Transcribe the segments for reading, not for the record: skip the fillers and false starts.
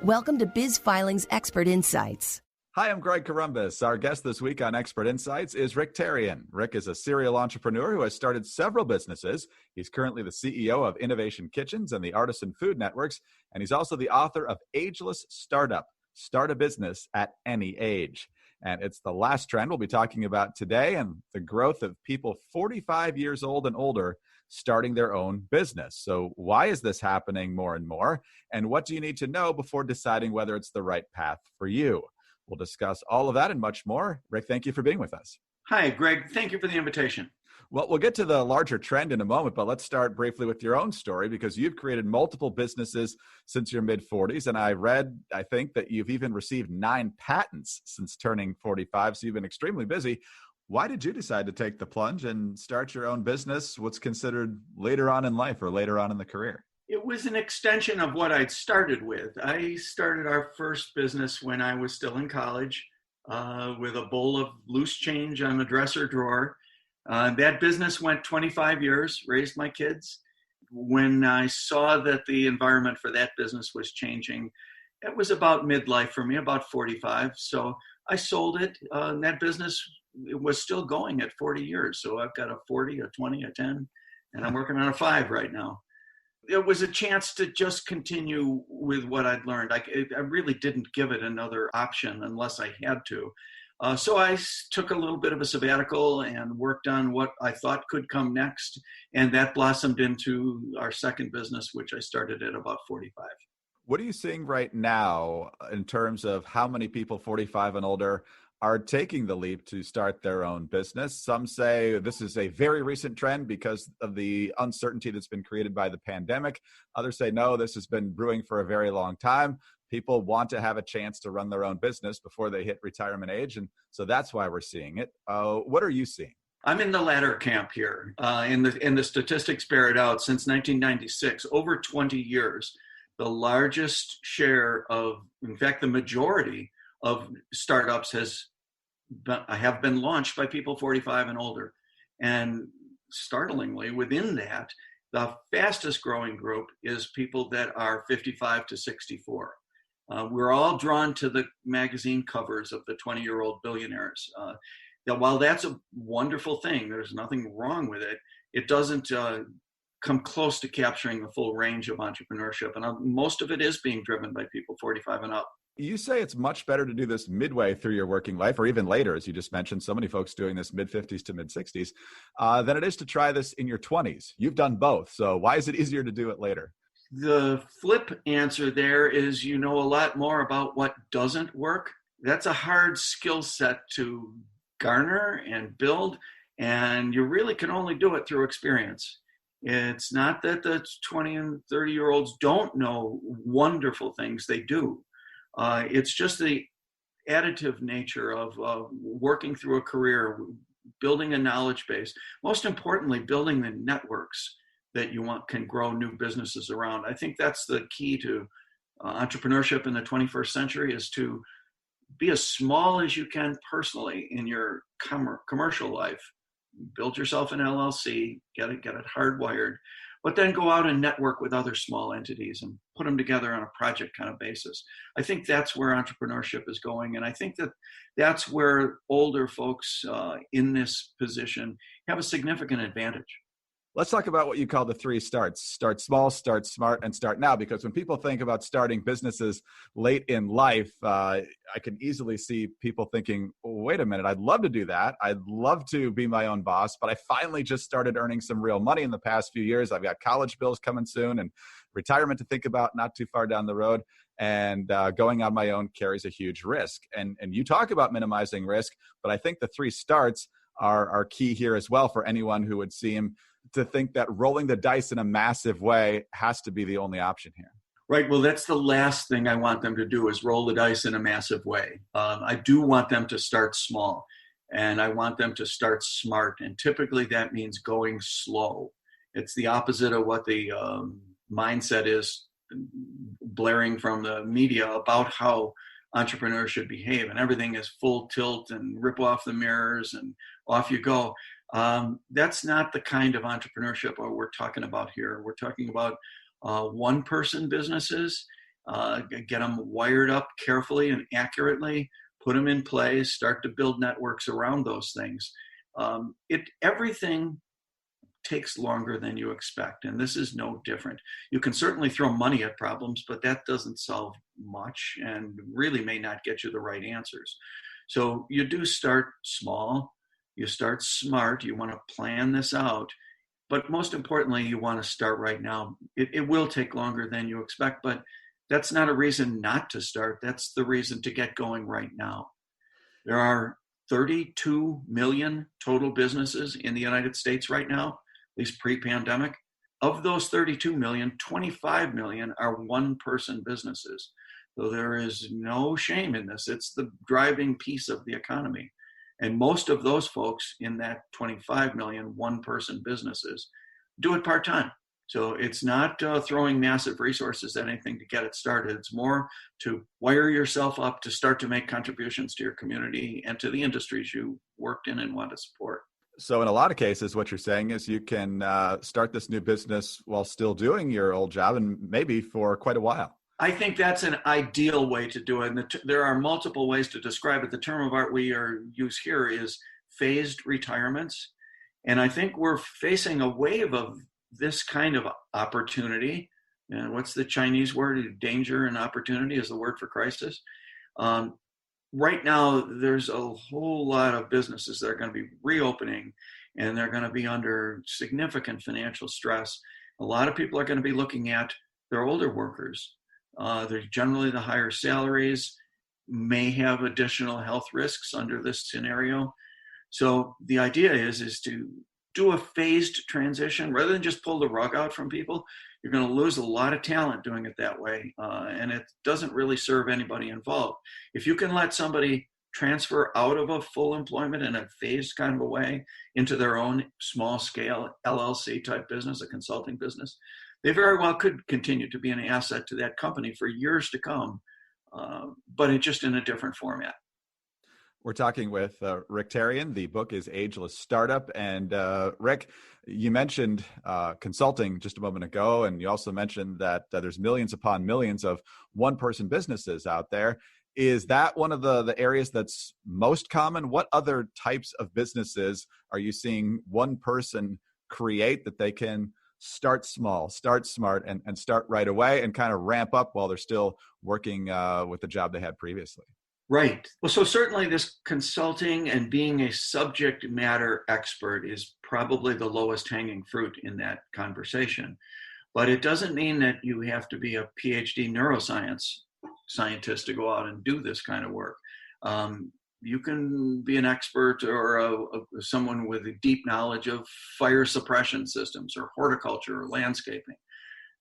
Welcome to Biz Filing's Expert Insights. Hi, I'm Greg Corombos. Our guest this week on Expert Insights is Rick Terrien. Rick is a serial entrepreneur who has started several businesses. He's currently the CEO of Innovation Kitchens and the Artisan Food Networks, and he's also the author of Ageless Startup, Start a Business at Any Age. And it's the last trend we'll be talking about today, and the growth of people 45 years old and older starting their own business. So why is this happening more and more? And what do you need to know before deciding whether it's the right path for you? We'll discuss all of that and much more. Rick, thank you for being with us. Hi, Greg. Thank you for the invitation. Well, we'll get to the larger trend in a moment, but let's start briefly with your own story because you've created multiple businesses since your mid-40s. And I think that you've even received 9 patents since turning 45. So you've been extremely busy. Why did you decide to take the plunge and start your own business, what's considered later on in life or later on in the career? It was an extension of what I'd started with. I started our first business when I was still in college with a bowl of loose change on the dresser drawer. That business went 25 years, raised my kids. When I saw that the environment for that business was changing, it was about midlife for me, about 45. So I sold it. And that business was still going at 40 years. So I've got a 40, a 20, a 10, and I'm working on a 5 right now. It was a chance to just continue with what I'd learned. I really didn't give it another option unless I had to. So I took a little bit of a sabbatical and worked on what I thought could come next. And that blossomed into our second business, which I started at about 45. What are you seeing right now in terms of how many people 45 and older are taking the leap to start their own business? Some say this is a very recent trend because of the uncertainty that's been created by the pandemic. Others say, no, this has been brewing for a very long time. People want to have a chance to run their own business before they hit retirement age. And so that's why we're seeing it. What are you seeing? I'm in the latter camp here. And the statistics bear it out. Since 1996, over 20 years, the largest share of, in fact, the majority of startups have been launched by people 45 and older. And startlingly, within that, the fastest growing group is people that are 55 to 64. We're all drawn to the magazine covers of the 20-year-old billionaires. While that's a wonderful thing, there's nothing wrong with it, it doesn't come close to capturing the full range of entrepreneurship. And most of it is being driven by people 45 and up. You say it's much better to do this midway through your working life or even later, as you just mentioned, so many folks doing this mid-50s to mid-60s, than it is to try this in your 20s. You've done both. So why is it easier to do it later? The flip answer there is you know a lot more about what doesn't work. That's a hard skill set to garner and build, and you really can only do it through experience. It's not that the 20 and 30-year-olds don't know wonderful things. They do. It's just the additive nature of working through a career, building a knowledge base, most importantly, building the networks that you want can grow new businesses around. I think that's the key to entrepreneurship in the 21st century is to be as small as you can personally in your commercial life. Build yourself an LLC, get it hardwired, but then go out and network with other small entities and put them together on a project kind of basis. I think that's where entrepreneurship is going. And I think that that's where older folks in this position have a significant advantage. Let's talk about what you call the 3 starts. Start small, start smart, and start now. Because when people think about starting businesses late in life, I can easily see people thinking, wait a minute, I'd love to do that. I'd love to be my own boss, but I finally just started earning some real money in the past few years. I've got college bills coming soon and retirement to think about not too far down the road. And going on my own carries a huge risk. And you talk about minimizing risk, but I think the 3 starts are key here as well for anyone who would seem to think that rolling the dice in a massive way has to be the only option here. Right. Well, that's the last thing I want them to do is roll the dice in a massive way. I do want them to start small and I want them to start smart. And typically that means going slow. It's the opposite of what the mindset is blaring from the media about how entrepreneurs should behave. And everything is full tilt and rip off the mirrors and off you go. That's not the kind of entrepreneurship we're talking about here. We're talking about one-person businesses get them wired up carefully and accurately, put them in place, start to build networks around those things. Everything takes longer than you expect, and this is no different. You can certainly throw money at problems, but that doesn't solve much and really may not get you the right answers. So you do start small, you start smart, you want to plan this out, but most importantly, you want to start right now. It will take longer than you expect, but that's not a reason not to start. That's the reason to get going right now. There are 32 million total businesses in the United States right now, at least pre-pandemic. Of those 32 million, 25 million are one-person businesses. So there is no shame in this. It's the driving piece of the economy. And most of those folks in that 25 million one-person businesses do it part-time. So it's not throwing massive resources at anything to get it started. It's more to wire yourself up to start to make contributions to your community and to the industries you worked in and want to support. So in a lot of cases, what you're saying is you can start this new business while still doing your old job, and maybe for quite a while. I think that's an ideal way to do it. And there are multiple ways to describe it. The term of art we use here is phased retirements. And I think we're facing a wave of this kind of opportunity. And what's the Chinese word? Danger and opportunity is the word for crisis. Right now, there's a whole lot of businesses that are going to be reopening, and they're going to be under significant financial stress. A lot of people are going to be looking at their older workers. They're generally the higher salaries, may have additional health risks under this scenario. So the idea is to do a phased transition rather than just pull the rug out from people. You're going to lose a lot of talent doing it that way, and it doesn't really serve anybody involved. If you can let somebody transfer out of a full employment in a phased kind of a way into their own small scale LLC type business, a consulting business, they very well could continue to be an asset to that company for years to come, but it's just in a different format. We're talking with Rick Terrien. The book is Ageless Startup. And Rick, you mentioned consulting just a moment ago, and you also mentioned that there's millions upon millions of one-person businesses out there. Is that one of the areas that's most common? What other types of businesses are you seeing one person create that they can start small, start smart, and start right away and kind of ramp up while they're still working with the job they had previously? Right. Well, so certainly this consulting and being a subject matter expert is probably the lowest hanging fruit in that conversation. But it doesn't mean that you have to be a PhD neuroscience scientist to go out and do this kind of work. You can be an expert or someone with a deep knowledge of fire suppression systems or horticulture or landscaping.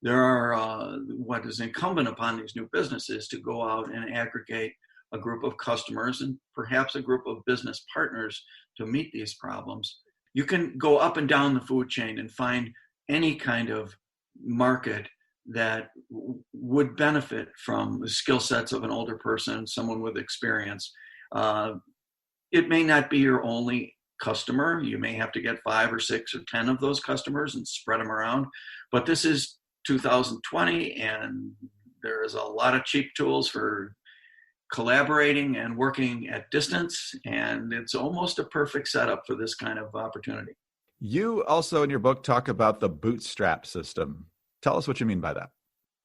There are what is incumbent upon these new businesses to go out and aggregate a group of customers and perhaps a group of business partners to meet these problems. You can go up and down the food chain and find any kind of market that would benefit from the skill sets of an older person, someone with experience. It may not be your only customer. You may have to get 5 or 6 or 10 of those customers and spread them around. But this is 2020, and there is a lot of cheap tools for collaborating and working at distance, and it's almost a perfect setup for this kind of opportunity. You also in your book talk about the bootstrap system. Tell us what you mean by that.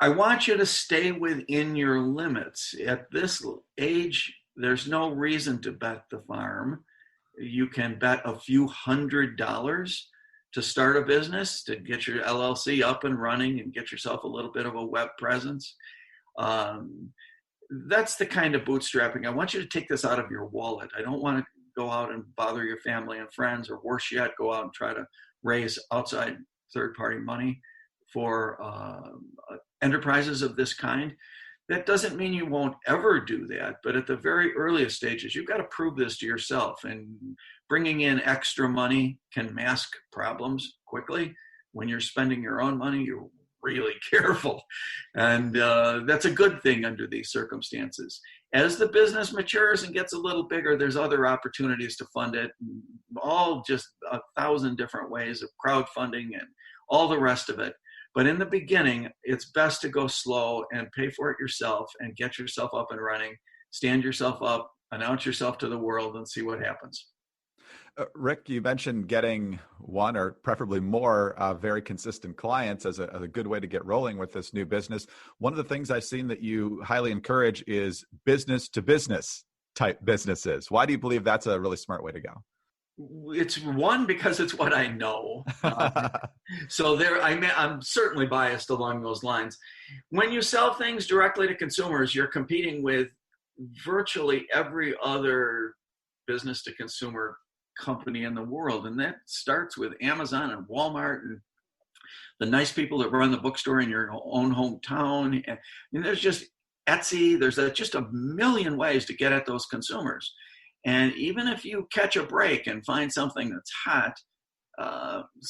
I want you to stay within your limits. At this age, there's no reason to bet the farm. You can bet a few $100s to start a business, to get your LLC up and running and get yourself a little bit of a web presence. That's the kind of bootstrapping. I want you to take this out of your wallet. I don't want to go out and bother your family and friends, or worse yet, go out and try to raise outside third-party money for enterprises of this kind. That doesn't mean you won't ever do that, but at the very earliest stages, you've got to prove this to yourself. And bringing in extra money can mask problems quickly. When you're spending your own money, you're really careful. And that's a good thing under these circumstances. As the business matures and gets a little bigger, there's other opportunities to fund it, all just 1,000 different ways of crowdfunding and all the rest of it. But in the beginning, it's best to go slow and pay for it yourself and get yourself up and running, stand yourself up, announce yourself to the world, and see what happens. Rick, you mentioned getting one or preferably more very consistent clients as a good way to get rolling with this new business. One of the things I've seen that you highly encourage is business to business type businesses. Why do you believe that's a really smart way to go? It's one, because it's what I know. So I'm certainly biased along those lines. When you sell things directly to consumers, you're competing with virtually every other business to consumer company in the world. And that starts with Amazon and Walmart and the nice people that run the bookstore in your own hometown. And there's just Etsy. There's just a million ways to get at those consumers. And even if you catch a break and find something that's hot,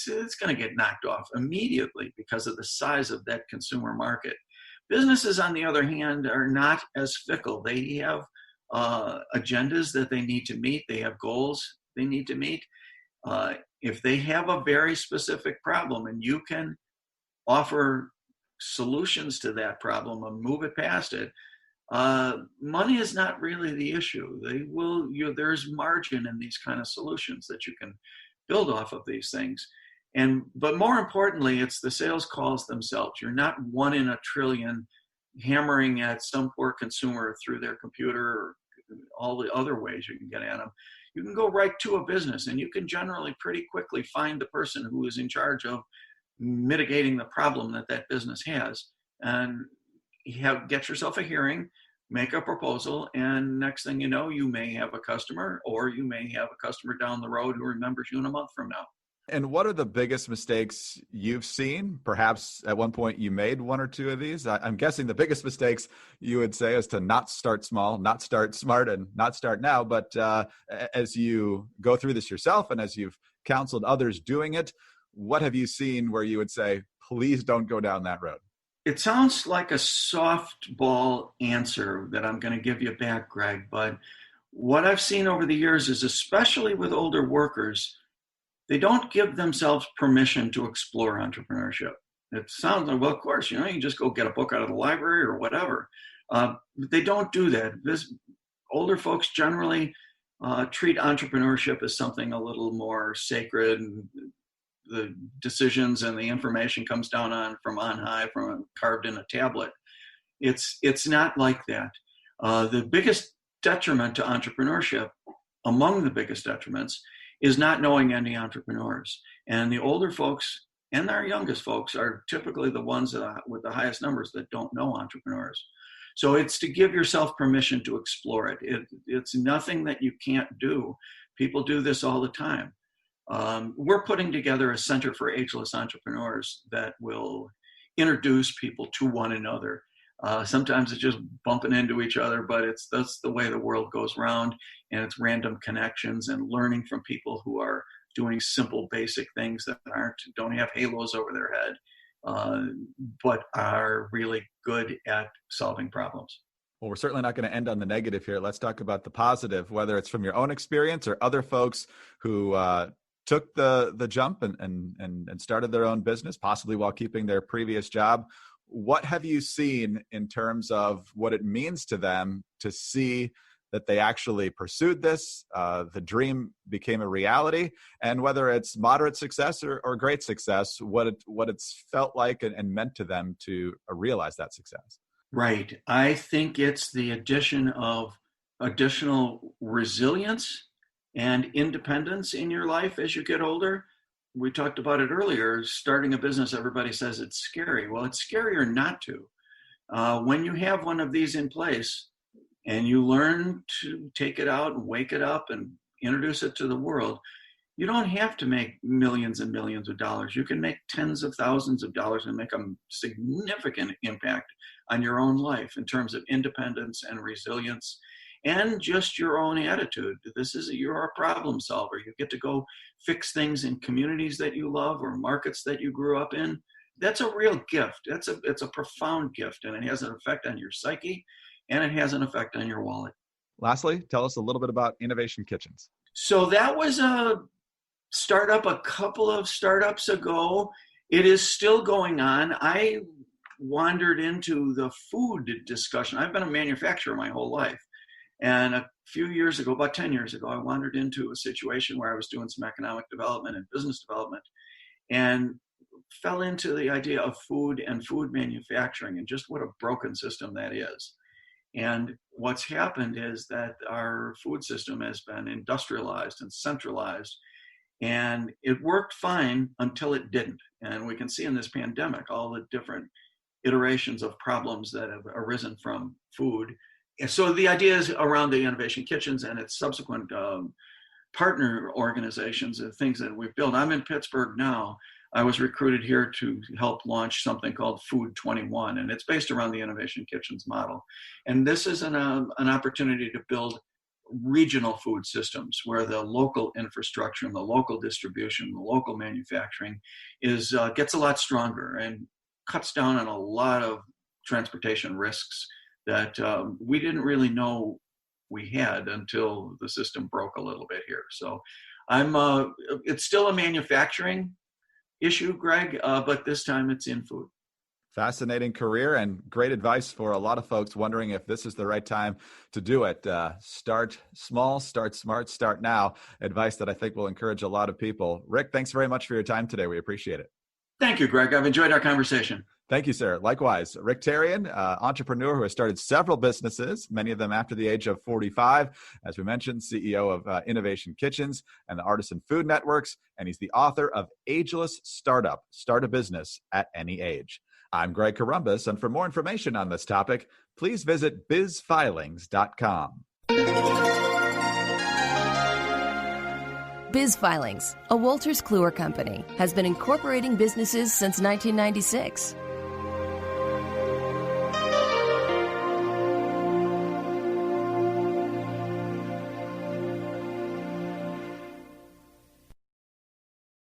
it's going to get knocked off immediately because of the size of that consumer market. Businesses, on the other hand, are not as fickle. They have agendas that they need to meet. They have goals they need to meet. If they have a very specific problem and you can offer solutions to that problem and move it past it, money is not really the issue. There's margin in these kind of solutions that you can build off of these things. But more importantly, it's the sales calls themselves. You're not one in a trillion hammering at some poor consumer through their computer or all the other ways you can get at them. You can go right to a business, and you can generally pretty quickly find the person who is in charge of mitigating the problem that business has, and get yourself a hearing, make a proposal, and next thing you know, you may have a customer, or you may have a customer down the road who remembers you in a month from now. And what are the biggest mistakes you've seen? Perhaps at one point you made one or two of these. I'm guessing the biggest mistakes you would say is to not start small, not start smart, and not start now. But as you go through this yourself and as you've counseled others doing it, what have you seen where you would say, please don't go down that road? It sounds like a softball answer that I'm going to give you back, Greg. But what I've seen over the years is, especially with older workers, they don't give themselves permission to explore entrepreneurship. It sounds like, well, of course, you can just go get a book out of the library or whatever. But they don't do that. Older folks generally treat entrepreneurship as something a little more sacred, and the decisions and the information comes down from on high, carved in a tablet. It's not like that. The biggest detriment to entrepreneurship, among the biggest detriments, is not knowing any entrepreneurs. And the older folks and our youngest folks are typically the ones with the highest numbers that don't know entrepreneurs. So it's to give yourself permission to explore it. It's nothing that you can't do. People do this all the time. We're putting together a Center for Ageless Entrepreneurs that will introduce people to one another. Sometimes it's just bumping into each other, but that's the way the world goes round, and it's random connections and learning from people who are doing simple, basic things that don't have halos over their head, but are really good at solving problems. Well, we're certainly not going to end on the negative here. Let's talk about the positive, whether it's from your own experience or other folks who took the jump and started their own business, possibly while keeping their previous job. What have you seen in terms of what it means to them to see that they actually pursued this, the dream became a reality, and whether it's moderate success or great success, what it's felt like and meant to them to realize that success? Right. I think it's the addition of additional resilience and independence in your life as you get older. We talked about it earlier. Starting a business, everybody says it's scary. Well, it's scarier not to. When you have one of these in place and you learn to take it out and wake it up and introduce it to the world, you don't have to make millions and millions of dollars. You can make tens of thousands of dollars and make a significant impact on your own life in terms of independence and resilience and just your own attitude. You're a problem solver. You get to go fix things in communities that you love or markets that you grew up in. That's a real gift. It's a profound gift, and it has an effect on your psyche, and it has an effect on your wallet. Lastly, tell us a little bit about Innovation Kitchens. So that was a startup a couple of startups ago. It is still going on. I wandered into the food discussion. I've been a manufacturer my whole life. And a few years ago, about 10 years ago, I wandered into a situation where I was doing some economic development and business development and fell into the idea of food and food manufacturing and just what a broken system that is. And what's happened is that our food system has been industrialized and centralized, and it worked fine until it didn't. And we can see in this pandemic all the different iterations of problems that have arisen from food. And so the idea is around the innovation kitchens and its subsequent partner organizations and things that we've built. I'm in Pittsburgh now. I was recruited here to help launch something called Food 21, and it's based around the innovation kitchens model. And this is an opportunity to build regional food systems where the local infrastructure and the local distribution, the local manufacturing gets a lot stronger and cuts down on a lot of transportation risks that we didn't really know we had until the system broke a little bit here. So it's still a manufacturing issue, Greg, but this time it's in food. Fascinating career and great advice for a lot of folks wondering if this is the right time to do it. Start small, start smart, start now. Advice that I think will encourage a lot of people. Rick, thanks very much for your time today. We appreciate it. Thank you, Greg. I've enjoyed our conversation. Thank you, sir. Likewise. Rick Terrien, entrepreneur who has started several businesses, many of them after the age of 45. As we mentioned, CEO of Innovation Kitchens and the Artisan Food Networks, and he's the author of Ageless Startup, Start a Business at Any Age. I'm Greg Corombos, and for more information on this topic, please visit bizfilings.com. Biz Filings, a Wolters Kluwer company, has been incorporating businesses since 1996.